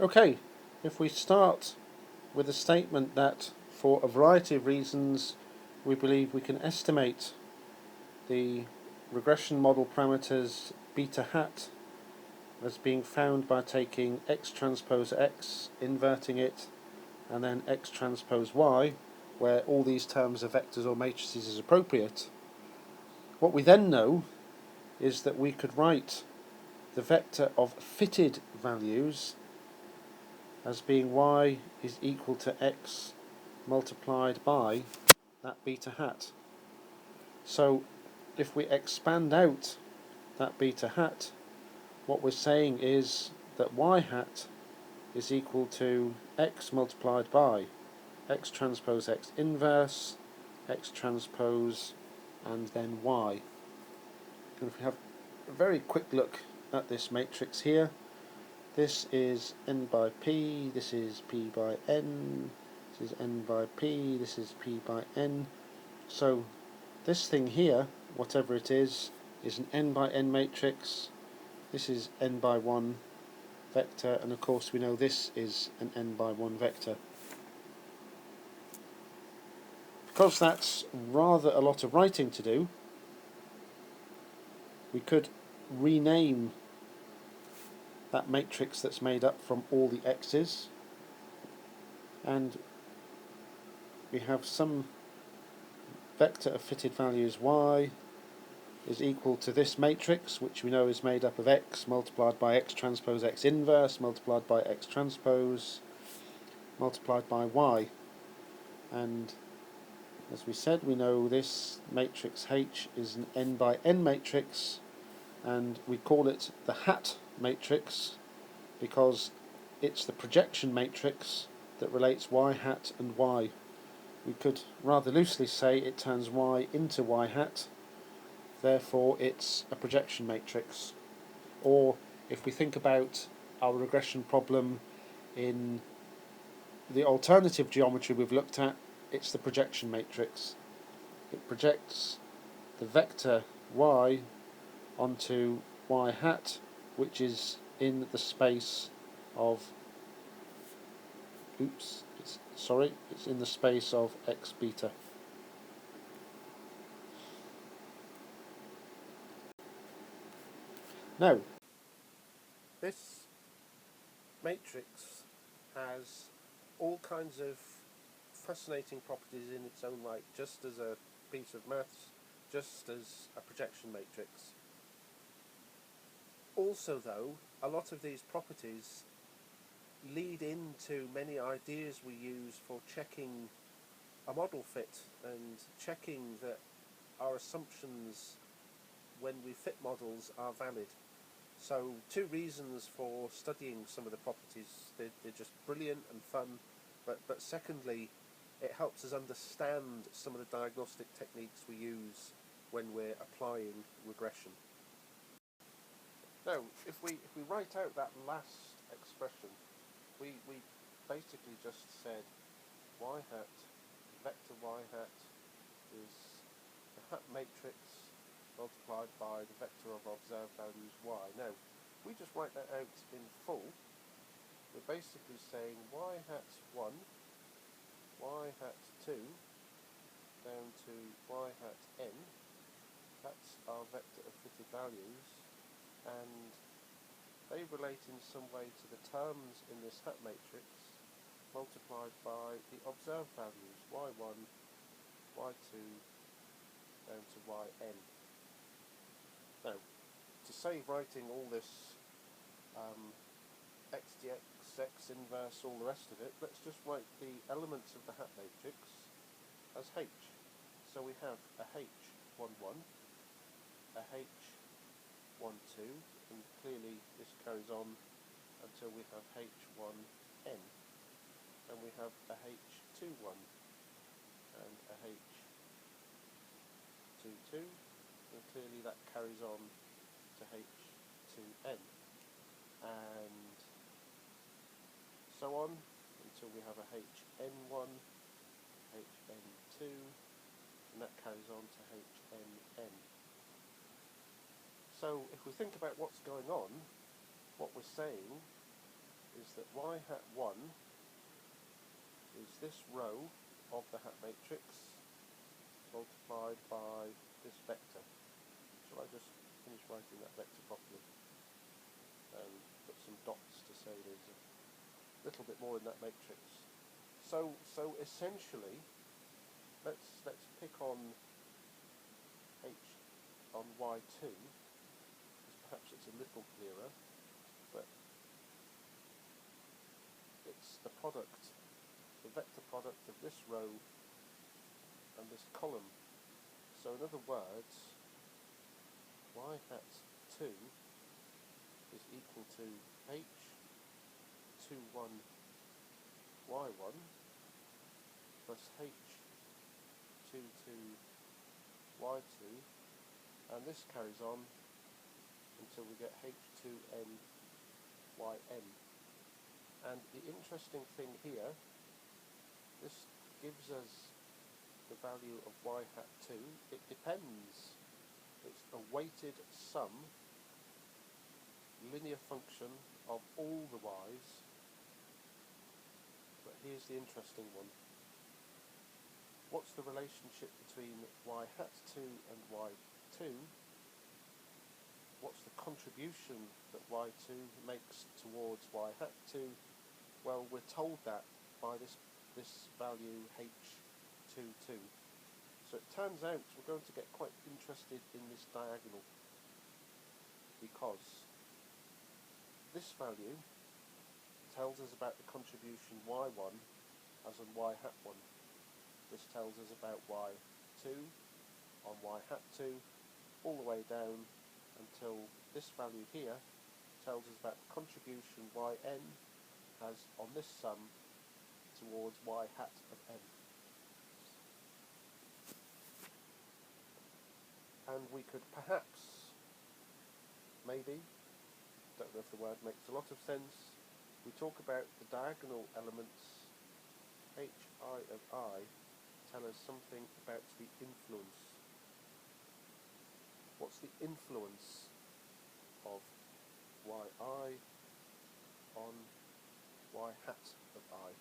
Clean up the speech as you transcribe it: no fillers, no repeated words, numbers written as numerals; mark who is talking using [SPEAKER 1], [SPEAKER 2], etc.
[SPEAKER 1] Okay, if we start with a statement that for a variety of reasons we believe we can estimate the regression model parameters beta hat as being found by taking x transpose x, inverting it, and then x transpose y, where all these terms are vectors or matrices is appropriate. What we then know is that we could write the vector of fitted values as being y is equal to x multiplied by that beta hat. So if we expand out that beta hat, what we're saying is that y hat is equal to x multiplied by x transpose x inverse, x transpose, and then y. And if we have a very quick look at this matrix here, this is n by p, this is p by n, this is n by p, this is p by n. So this thing here, whatever it is an n by n matrix. This is n by 1 vector, and of course we know this is an n by 1 vector. Because that's rather a lot of writing to do, we could rename that matrix that's made up from all the x's, and we have some vector of fitted values y is equal to this matrix, which we know is made up of x multiplied by x transpose x inverse multiplied by x transpose multiplied by y. And as we said, we know this matrix H is an n by n matrix, and we call it the hat matrix because it's the projection matrix that relates y hat and y. We could rather loosely say it turns y into y hat, therefore it's a projection matrix. Or if we think about our regression problem in the alternative geometry we've looked at, it's the projection matrix. It projects the vector y onto y hat, which is in the space of it's in the space of x beta. Now, this matrix has all kinds of fascinating properties in its own right, just as a piece of maths, just as a projection matrix. Also, though, a lot of these properties lead into many ideas we use for checking a model fit and checking that our assumptions when we fit models are valid. So two reasons for studying some of the properties: they're just brilliant and fun, but secondly, it helps us understand some of the diagnostic techniques we use when we're applying regression. Now, if we write out that last expression, we basically just said y hat, vector y hat is the hat matrix multiplied by the vector of observed values y. Now, we just write that out in full. We're basically saying y hat 1, y hat 2, down to y hat n. That's our vector of fitted values, and they relate in some way to the terms in this hat matrix multiplied by the observed values y1, y2, down to yn. Now, to save writing all this x dx, x inverse, all the rest of it, let's just write the elements of the hat matrix as h. So we have a h11, a h12, and clearly this carries on until we have h1n, and we have a h21 and a h22, and clearly that carries on to h2n, and so on until we have a hn1, hn2, and that carries on to hnn. So if we think about what's going on, what we're saying is that y hat 1 is this row of the hat matrix multiplied by this vector. Shall I just finish writing that vector properly and put some dots to say there's a little bit more in that matrix. So essentially, let's pick on h on y2, because perhaps it's a little clearer, but it's the product, the vector product of this row and this column. So in other words, y hat 2 is equal to h21 y1 plus h22 y2, and this carries on until we get h2n yn. And the interesting thing here, this gives us the value of y hat 2. It depends, it's a weighted sum, linear function of all the y's, but here's the interesting one. What's the relationship between y hat 2 and y2? What's the contribution that y2 makes towards y hat 2? Well, we're told that by this value h22. So it turns out we're going to get quite interested in this diagonal, because this value tells us about the contribution y1 as on y hat 1. This tells us about y2 on y hat 2, all the way down until this value here tells us about the contribution yn has on this sum towards y hat of n. And we could perhaps, maybe, don't know if the word makes a lot of sense, we talk about the diagonal elements hi of I tell us something about the influence. What's the influence of yi on y hat of I?